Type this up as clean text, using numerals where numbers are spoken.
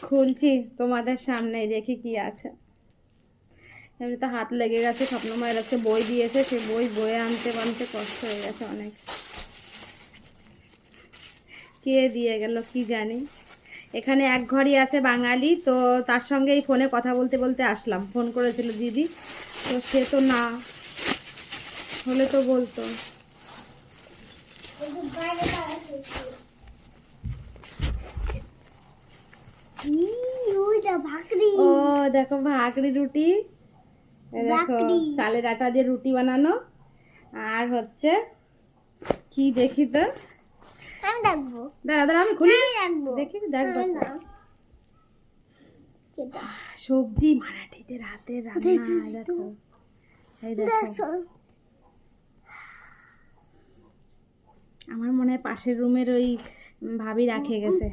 খুলছি তোমাদের সামনে, দেখি কি আছে। এমনি তো হাত লেগে গেছে, স্বপ্নময়ের আজকে বই দিয়েছে, সেই বই বয়ে আনতে আনতে কষ্ট হয়ে গেছে অনেক। কে দিয়ে গেল কি জানি। এখানে এক ঘরই আছে বাঙালি, তো তার সঙ্গে এই ফোনে কথা বলতে বলতে আসলাম। ফোন করেছিল দিদি, তো সে তো না হলে তো বলতো। ও দেখো ভাকরি রুটি, দেখো চালের আটা দিয়ে রুটি বানানো। আর হচ্ছে কি দেখি তো, আমি দেখবো, দাঁড়া দাঁড়া আমি খুলি, দেখি দেখবো। সবজি মারাঠিদের হাতের রান্না, দেখো এই দেখো। আমার মনে হয় পাশের রুমের ওই ভাবি রাখে গেছে।